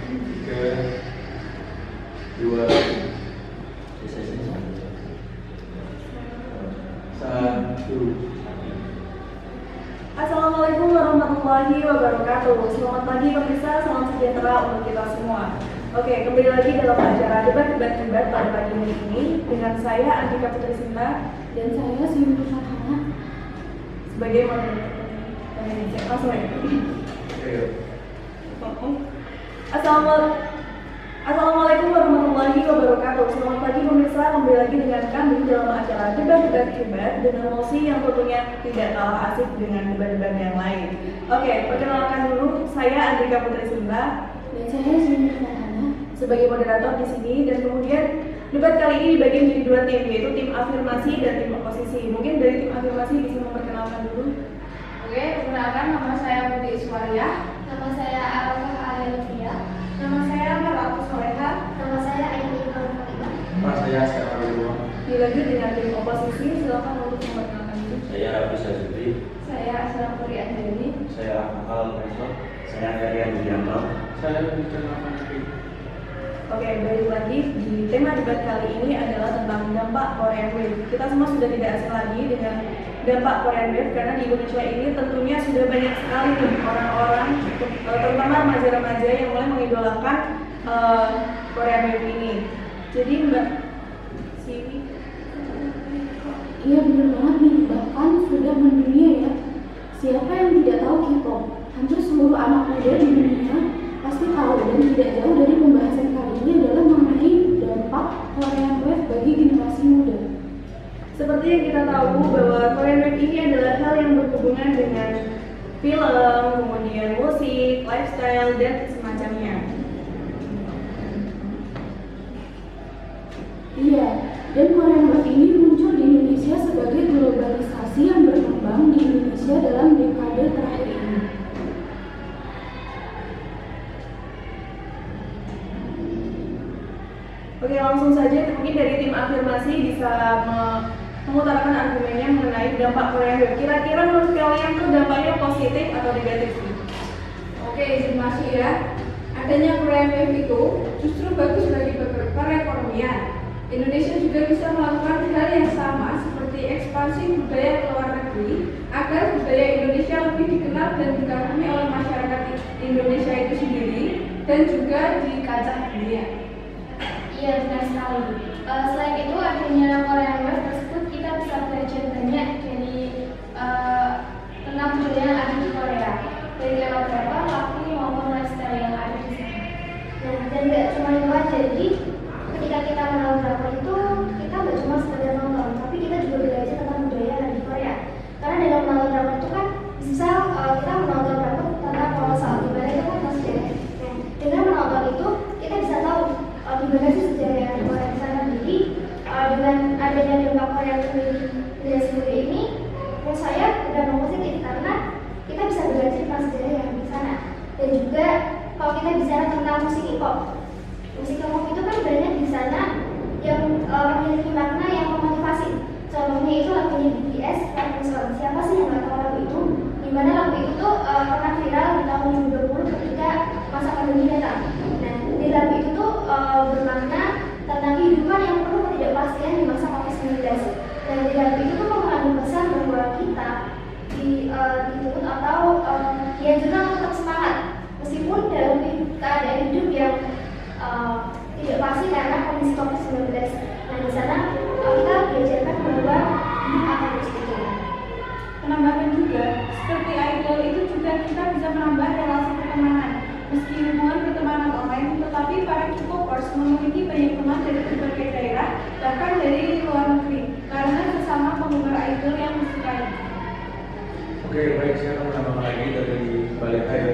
Tiga, dua, satu. Assalamualaikum warahmatullahi wabarakatuh. Selamat pagi pemirsa, salam sejahtera untuk kita semua. Oke, kembali lagi dalam acara debat pada pagi ini dengan saya Andika Putri Sinta dan saya Sinta Farhana sebagai moderator. Langsung ya. Assalamualaikum warahmatullahi wabarakatuh. Selamat pagi pemirsa, kembali lagi dengan kami dalam acara debat dengan mosi yang tentunya tidak kalah asik dengan debat-debat yang lain. Oke, perkenalkan dulu, saya Andika Putri Sinta dan saya Sinta Farhana sebagai moderator di sini, dan kemudian debat kali ini dibagi menjadi dua tim, yaitu tim afirmasi dan tim oposisi. Mungkin dari tim afirmasi bisa memperkenalkan dulu. Oke, perkenalkan, nama saya Putri Iswaria. Nama saya Arafah Alenia. Nama saya Maratu Soleha. Nama saya Aini Fatimah. Nama saya Sekarang. Dilanjut dengan tim oposisi, silakan untuk memperkenalkan dulu. Saya Rabi Sajudi. Saya Asra Puri Anjani. Saya Akal Besok. Saya Herian Widianto. Saya Bicara Fikri. Oke, balik lagi di tema debat kali ini adalah tentang dampak Korean Wave. Kita semua sudah tidak asing lagi dengan dampak Korean Wave karena di Indonesia ini tentunya sudah banyak sekali nih orang-orang, terutama remaja-remaja yang mulai mengidolakan Korean Wave ini. Jadi Mbak Siwi, Iya benar banget nih, bahkan sudah mendunia ya. Siapa yang tidak tahu K-pop? Hampir seluruh anak muda di dunia pasti tahu, dan tidak jauh dari pembahasan kali ini adalah mengenai dampak Korean Wave bagi generasi muda. seperti yang kita tahu bahwa Korean Wave ini adalah hal yang berhubungan dengan film, kemudian musik, lifestyle, dan semacamnya. Iya, dan Korean Wave ini muncul di Indonesia sebagai globalisasi yang berkembang di Indonesia dalam dekade terakhir ini. Oke, langsung saja mungkin dari tim afirmasi bisa mengutarakan argumennya mengenai dampak Korean Wave. Kira-kira menurut kalian tuh dampaknya positif atau negatif sih? Oke, izin masuk ya. Adanya Korean Wave itu justru bagus bagi perekonomian. Indonesia juga bisa melakukan hal yang sama seperti ekspansi budaya ke luar negeri agar budaya Indonesia lebih dikenal dan dikagumi oleh masyarakat Indonesia itu sendiri dan juga di kancah dunia. Iya, benar sekali. Selain itu, adanya Korean Wave tersebut kita bisa belajar banyak dari tentang budaya yang ada di Korea, dari lewat drama, lagu maupun lifestyle yang ada di sana. Nah, dan nggak cuma itu aja, jadi ketika kita menonton drama itu kita nggak cuma sekedar nonton, tapi kita juga belajar tentang budaya yang ada di Korea. Karena dalam menonton drama itu kan misal kita menonton drama tentang kalau saat ibadah itu kan masih. Nah, dengan menonton itu kita bisa tahu gimana sih sejarah Korea di sana. Jadi dengan adanya dampak Korea dari sendiri ini, menurut saya berdampak positif karena kita bisa belajar tentang sejarah yang di sana. Dan juga kalau kita bicara tentang musik K-pop, musik K-pop itu kan banyak di sana yang memiliki makna yang memotivasi. Contohnya itu lagunya BTS, Revolution. Siapa sih yang nggak tahu lagu itu? Dimana lagu itu tuh pernah viral di tahun 2020 ketika masa pandemi datang. Nah, di lagu itu tuh bermakna tentang kehidupan yang penuh ketidakpastian di masa COVID-19. Dan di lagu itu tuh mengandung pesan bahwa kita dituntut atau dianjurkan untuk tetap semangat meskipun dalam keadaan hidup yang tidak pasti karena kondisi COVID-19. Nah, di sana kita diajarkan bahwa hidup akan terus berjalan. Penambahan juga, seperti idol itu juga kita bisa menambah relasi pertemanan. Meski hubungan pertemanan online, tetapi para K-popers memiliki banyak teman dari berbagai daerah, bahkan dari luar negeri, karena sesama penggemar idol yang disukai. Oke, baik, saya akan menambahkan lagi dari balik air.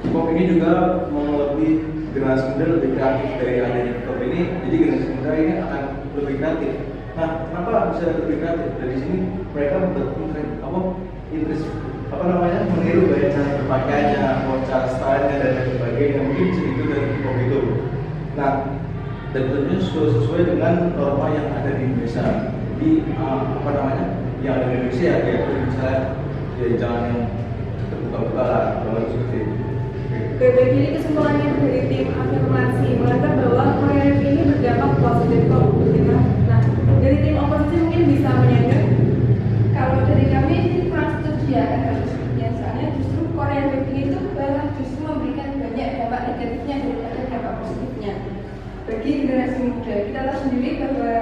K-pop ini juga mau lebih generasi muda lebih kreatif dari adanya K-pop ini, jadi generasi muda ini akan lebih kreatif. Nah, kenapa bisa lebih kreatif? Dari sini mereka membuat meniru gaya cara berpakaiannya, cara stylenya dan lain sebagainya. Mungkin segitu dari K-pop itu. Nah, dan tentunya sesuai dengan norma yang ada di Indonesia. Di yang ada di Indonesia, yaitu misalnya ya jangan yang terbuka-buka lah, kalau seperti itu. Oke. Oke, baik, jadi kesimpulannya dari tim afirmasi menganggap bahwa Korean Wave ini berdampak positif kok untuk kita. Nah, dari tim oposisi mungkin bisa menyanggah. Kalau dari kami sih kurang setuju ya kan hal tersebutnya, soalnya justru Korean Wave itu malah justru memberikan banyak dampak negatifnya daripada dampak positifnya. Bagi generasi muda, kita tahu sendiri bahwa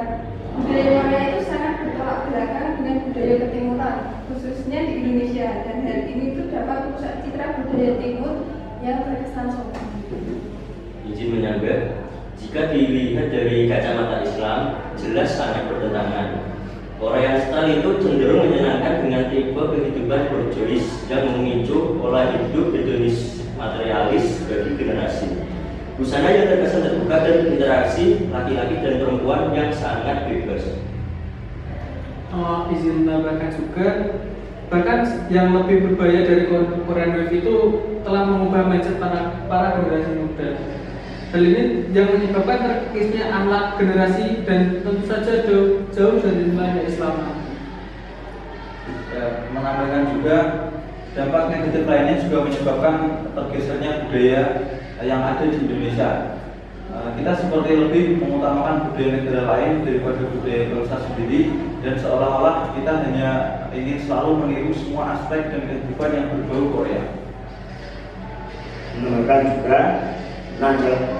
budaya Korea itu sangat bertolak belakang dengan budaya ketimuran, khususnya di Indonesia, dan hal ini tuh dapat merusak citra budaya timur yang terkesan sopan. Izin menyanggah, jika dilihat dari kacamata Islam, jelas sangat bertentangan. Korean style itu cenderung menyenangkan dengan tipe kehidupan borjuis yang memicu pola hidup hedonis materialis bagi generasi. Busana yang terkesan terbuka dan interaksi laki-laki dan perempuan yang sangat bebas. Izin menambahkan juga, bahkan yang lebih berbahaya dari Korean Wave itu telah mengubah mindset para generasi muda. Hal ini yang menyebabkan terkikisnya akhlak generasi dan tentu saja jauh dari nilai Islam. Menambahkan juga dampak negatif lainnya juga menyebabkan tergesernya budaya yang ada di Indonesia. Kita seperti lebih mengutamakan budaya negara lain daripada budaya bangsa sendiri, dan seolah-olah kita hanya ingin selalu meniru semua aspek dan kehidupan yang berbau Korea. Menambahkan juga,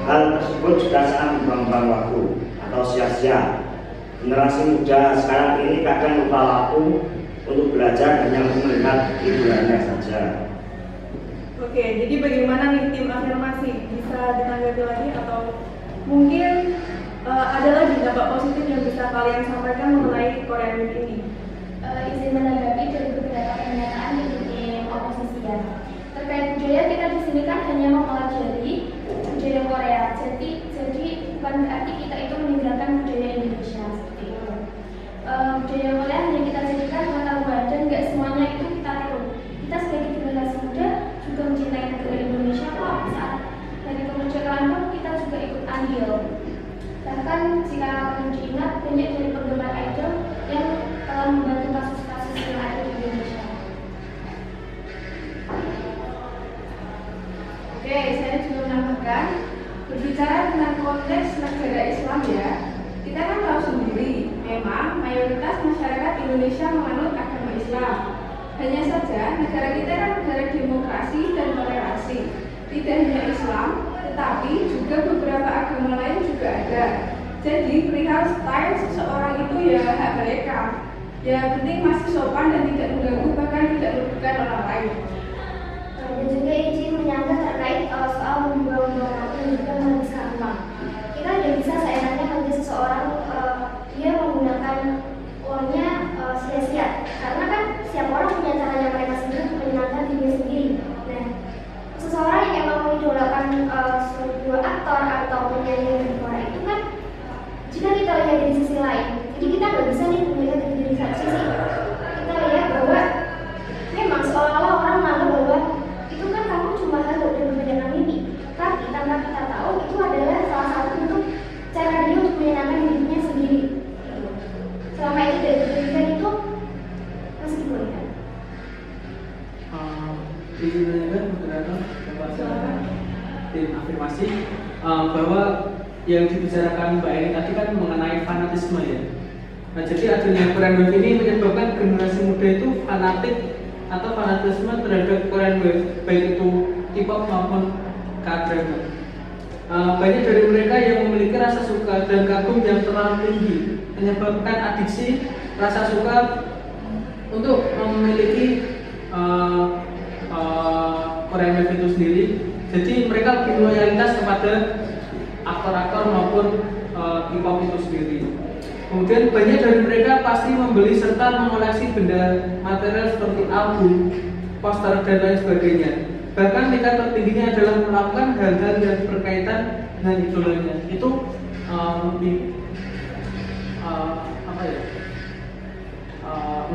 hal tersebut juga sangat membuang waktu atau sia-sia. Generasi muda sekarang ini kadang lupa waktu untuk belajar hanya untuk melihat hiburannya saja. Oke, jadi bagaimana nih tim afirmasi? Bisa ditanggapi lagi atau mungkin ada lagi dampak positif yang bisa kalian sampaikan mengenai Korean Wave ini? Izin menanggapi dari beberapa pernyataan dari tim oposisi ya. Terkait budaya, kita di sini kan hanya mempelajari budaya Korea. Jadi bukan berarti kita itu meninggalkan budaya Indonesia seperti itu. Budaya Korea hanya kita jadikan pengetahuan dan nggak semuanya itu kita tiru. Kita sebagai generasi muda juga mencintai negara Indonesia kok. Saat dari kemerdekaan pun kita juga ikut andil. Bahkan jika perlu diingat, banyak dari penggemar idol yang telah membantu kasus-kasus yang ada di Indonesia. Oke, saya juga menambahkan, berbicara tentang konteks negara Islam ya, kita kan tahu sendiri, memang mayoritas masyarakat Indonesia menganut agama Islam. Hanya saja negara kita kan negara demokrasi dan toleransi. Tidak hanya Islam, tetapi juga beberapa agama lain juga ada. Jadi perihal style seseorang itu ya hak mereka. Ya penting masih sopan dan tidak mengganggu, bahkan tidak merugikan orang lain. Dan juga izin menyanggah terkait soal membuang-buang waktu dan juga menghabiskan uang. Kita tidak bisa seenaknya bagi seseorang dia menggunakan uangnya sia-sia, karena kan setiap orang punya caranya mereka sendiri untuk menyenangkan diri sendiri. Nah, seseorang yang emang mengidolakan sebuah aktor atau penyanyi di Korea itu kan, jika kita lihat dari sisi lain, jadi kita nggak bisa nih melihat dari satu sisi. Kita lihat bahwa memang seolah-olah orang menganggap bahwa itu kan kamu cuma halu dan kebanyakan mimpi, tapi tanpa kita tahu itu adalah salah satu bentuk cara dia untuk menyenangkan dirinya sendiri. Selama itu tidak diberikan itu masih dibolehkan. Izin menyanggah beberapa tim afirmasi bahwa yang dibicarakan Mbak Eni tadi kan mengenai fanatisme ya. Nah, jadi adanya Korean Wave ini menyebabkan generasi muda itu fanatik atau fanatisme terhadap Korean Wave, baik itu K-pop maupun K-drama. Banyak dari mereka yang memiliki rasa suka dan kagum yang terlalu tinggi, menyebabkan adiksi rasa suka untuk memiliki Korean Wave itu sendiri. Jadi mereka lebih loyalitas kepada aktor-aktor maupun K-pop itu sendiri. Kemudian banyak dari mereka pasti membeli serta mengoleksi benda material seperti album, poster dan lain sebagainya. Bahkan tingkat tertingginya adalah melakukan hal-hal yang berkaitan dengan idolanya. Itu lebih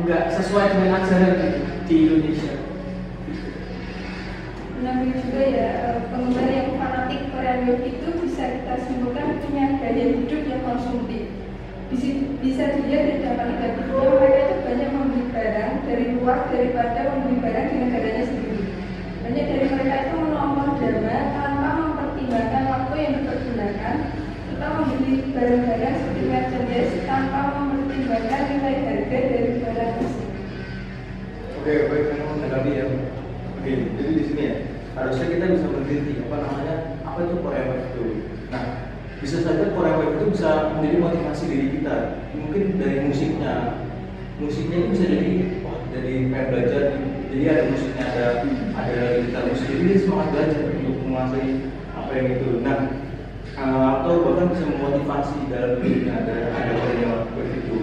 enggak sesuai dengan ajaran di Indonesia. Namun juga ya, penggemar yang fanatik Korean Wave itu bisa kita simpulkan punya gaya hidup yang konsumtif. Bisa dilihat dari dampak negatifnya, mereka itu banyak membeli barang dari luar daripada membeli barang di negaranya sendiri. Banyak dari mereka itu menonton drama meneliti apa itu Korean Wave itu. Nah, bisa saja Korean Wave itu bisa menjadi motivasi diri kita. Mungkin dari musiknya itu bisa jadi jadi pengen belajar. Jadi ada musiknya, ada gitar musik, jadi dia semangat belajar untuk menguasai apa yang itu. Nah, atau bahkan bisa memotivasi dalam dirinya ada Korean Wave itu.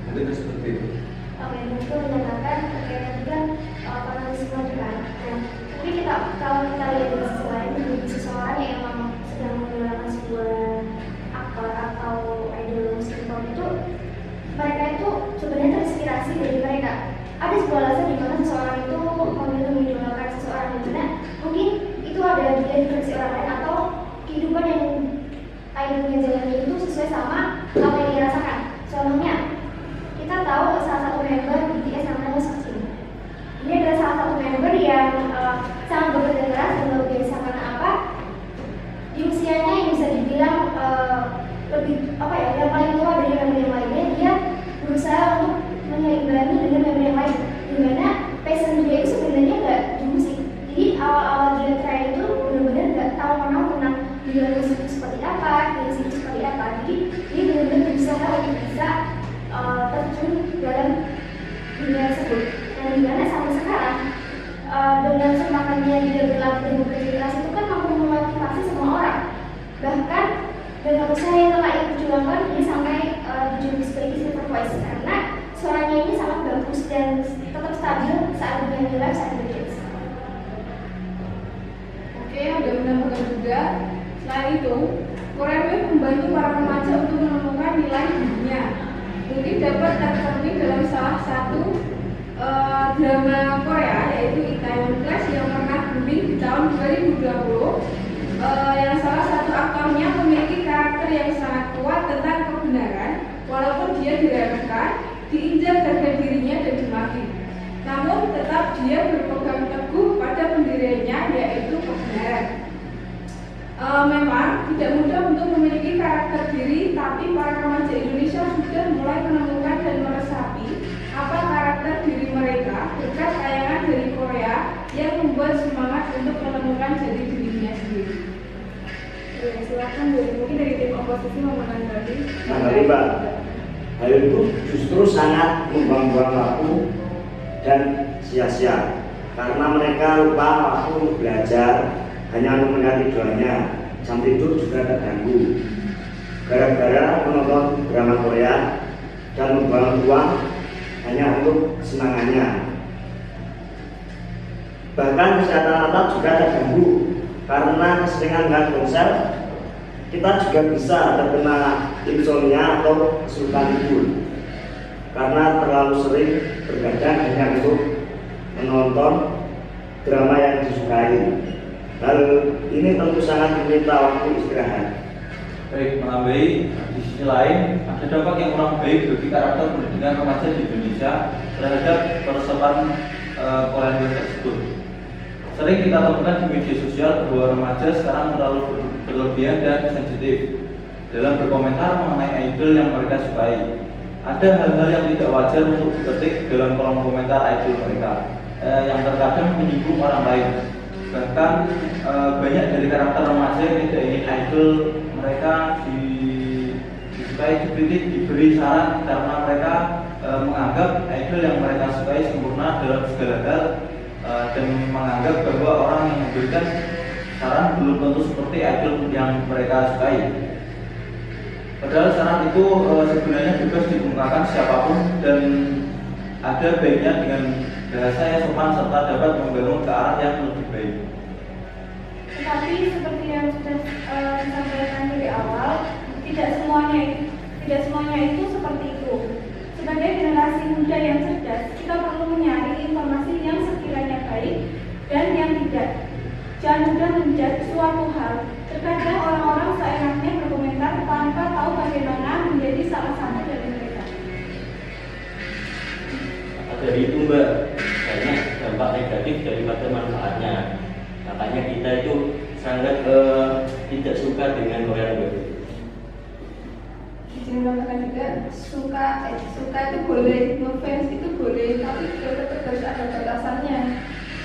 Mungkin seperti itu. Oke, itu menandakan terkait juga fanatisme juga. Nah, mungkin kalau kita lihat dari sisi lain, bagi seseorang yang memang sedang menggunakan sebuah aktor atau idol musik itu, mereka itu sebenarnya terinspirasi dari mereka. Ada sebuah alasan di mana seseorang itu memilih mengidolakan seseorang di mana mungkin itu ada dari versi orang lain atau kehidupan yang idolnya jalani itu sesuai sama apa yang dirasakan. Contohnya, kita tahu salah satu member BTS namanya Seungri. Ini adalah salah satu member yang sangat bekerja keras dan luar biasa karena apa? Di usianya yang bisa dibilang lebih yang paling tua dari member yang lainnya, dia berusaha untuk menyeimbangi dengan member yang lain. Dimana passion dia itu sebenarnya nggak di musik. Jadi awal-awal dia try itu benar-benar nggak tahu tentang dunia musik itu seperti apa, musik itu seperti apa. Jadi dia benar-benar berusaha untuk bisa terjun dalam dunia tersebut. Dan dimana sampai sekarang dengan semangatnya dia berlatih dan bekerja keras itu kan mampu memotivasi semua orang. Bahkan dengan usaha yang telah ia perjuangkan, dia sampai dijuluki sebagai Silver Voice karena suaranya ini sangat bagus dan tetap stabil saat bernyanyi live saat berjazz. Oke, ada menambahkan juga. Selain itu, Korean Wave membantu para remaja untuk menemukan nilai dirinya. Mungkin dapat tercermin dalam salah satu drama Korea yaitu Itaewon Class yang pernah booming di tahun 2020. Yang salah satu aktornya memiliki karakter yang sangat kuat tentang kebenaran, walaupun dia diremehkan, diinjak harga dirinya dan dimaki. Namun tetap dia berpegang teguh pada pendiriannya yaitu kebenaran. Memang tidak mudah untuk memiliki karakter diri, tapi para remaja Indonesia sudah mulai menemukan dan meresapi apa karakter diri mereka berkat tayangan dari Korea yang membuat semangat untuk menemukan jati dirinya sendiri. Ya, silakan mungkin dari tim oposisi mau menanggapi. Mbak, hal itu justru sangat membuang-buang waktu dan sia-sia karena mereka lupa waktu untuk belajar hanya untuk melihat idolanya. Jam tidur juga terganggu gara-gara menonton drama Korea dan membuang uang hanya untuk kesenangannya. Bahkan kesehatan mata juga terganggu karena keseringan melihat konser. Kita juga bisa terkena insomnia atau kesulitan tidur karena terlalu sering bergadang hanya untuk menonton drama yang disukai. Hal ini tentu sangat meminta waktu istirahat. Baik, menambahi di sisi lain ada dampak yang kurang baik bagi karakter pendidikan remaja di Indonesia terhadap persebaran Korean Wave tersebut. Sering kita temukan di media sosial bahwa remaja sekarang terlalu berlebihan dan sensitif dalam berkomentar mengenai idol yang mereka sukai. Ada hal-hal yang tidak wajar untuk diketik dalam kolom komentar idol mereka yang terkadang menyinggung orang lain. Bahkan banyak dari karakter remaja yang tidak ingin idol mereka disukai, dikritik, diberi saran karena mereka menganggap idol yang mereka sukai sempurna dalam segala hal dan menganggap bahwa orang yang memberikan saran belum tentu seperti idol yang mereka sukai. Padahal saran itu sebenarnya bebas dikemukakan siapapun dan ada baiknya dengan bahasa yang sopan serta dapat membangun ke arah yang lebih baik. Tetapi seperti yang sudah disampaikan dari awal, tidak semuanya itu seperti itu. Sebagai generasi muda yang cerdas, kita perlu mencari informasi yang sekiranya baik dan yang tidak. Jangan mudah menjudge suatu hal. Terkadang orang-orang seenaknya berkomentar tanpa tahu bagaimana menjadi salah satu dari mereka. Dari itu Mbak, banyak dampak negatif daripada manfaatnya. Makanya kita itu sangat tidak suka dengan Korean Wave. Izin menambahkan juga, suka itu boleh, ngefans itu boleh, tapi tetap harus ada batasannya.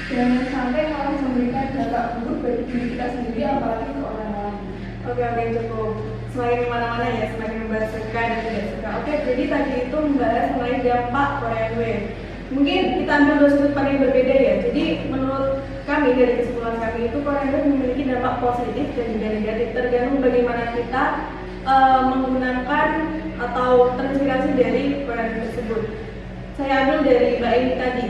Jangan sampai malah memberikan dampak buruk bagi diri kita sendiri, apalagi ke orang lain. Oke, cukup. Semakin kemana-mana ya, semakin membahas suka dan tidak suka. Oke, jadi tadi itu membahas mengenai dampak Korean Wave. Mungkin kita ambil dua sudut pandang yang berbeda ya. Jadi menurut kami, dari kesimpulan kami itu Korean Wave memiliki dampak positif dan juga negatif, tergantung bagaimana kita menggunakan atau terinspirasi dari Korean Wave tersebut. Saya ambil dari Mbak Eni tadi,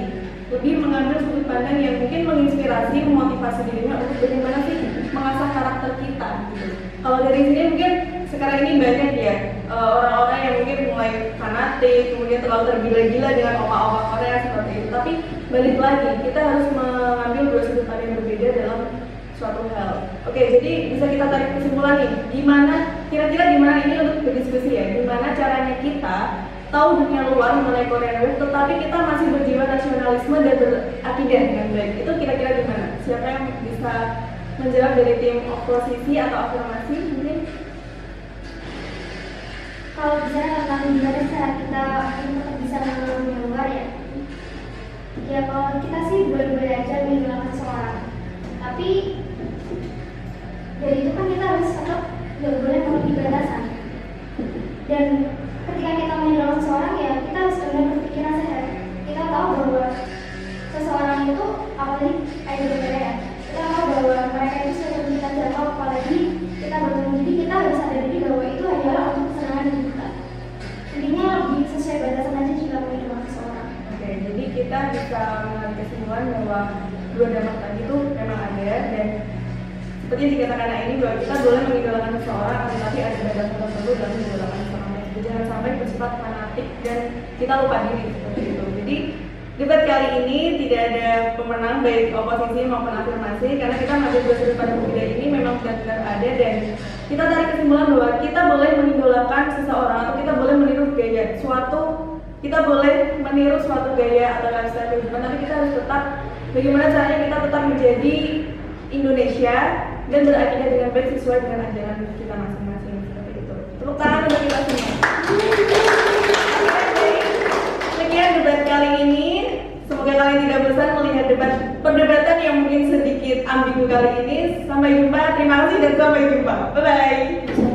lebih mengambil sudut pandang yang mungkin menginspirasi, memotivasi dirinya untuk bagaimana sih mengasah karakter kita gitu. Kalau dari sini mungkin sekarang ini banyak ya orang-orang yang mungkin mulai fanatik, kemudian terlalu tergila-gila dengan opa-opa Korea seperti itu. Tapi balik lagi, kita harus mengambil dua sudut pandang yang berbeda dalam suatu hal. Oke, jadi bisa kita tarik kesimpulan nih, kira-kira gimana ini untuk berdiskusi ya, gimana caranya kita tahu dunia luar mengenai Korean Wave, tetapi kita masih berjiwa nasionalisme dan berakidah dengan baik. Itu kira-kira gimana? Siapa yang bisa menjawab dari tim oposisi atau afirmasi mungkin? Kalau bicara tentang gimana cara kita untuk bisa mengenal dunia luar ya kalau kita sih boleh-boleh aja mengidolakan seseorang, tapi dari itu kan kita harus tetap nggak boleh melebihi batasan. Dan ketika kita mengidolakan seseorang ya kita harus benar berpikiran sehat. Kita tahu bahwa seseorang itu apalagi idol Korea, kita tahu bahwa mereka itu sudah kita jangkau, apalagi kita bertemu, jadi kita harus sadar diri bahwa itu hanyalah untuk kesenangan diri kita. Intinya lebih sesuai batasan aja jika mengidolakan seseorang. Oke, jadi kita bisa mengambil kesimpulan bahwa dua dampak tadi itu memang ada, dan seperti yang dikatakan ini bahwa kita boleh mengidolakan seseorang, tetapi ada batasan tertentu dalam mengidolakan seseorang. Jangan sampai bersifat fanatik dan kita lupa diri seperti itu. Jadi debat kali ini tidak ada pemenang baik oposisi maupun afirmasi, karena kita mengambil dua sudut pandang berbeda ini memang benar-benar ada, dan kita tarik kesimpulan bahwa kita boleh mengidolakan seseorang atau kita boleh meniru suatu gaya atau lifestyle kehidupan, tapi kita harus tetap bagaimana caranya kita tetap menjadi Indonesia dan berakidah dengan baik sesuai dengan ajaran kita masing-masing seperti itu. Tepuk tangan untuk kita semua. Sekian debat kali ini. Semoga kalian tidak bosan melihat perdebatan yang mungkin sedikit ambigu kali ini. Sampai jumpa, terima kasih dan sampai jumpa. Bye bye.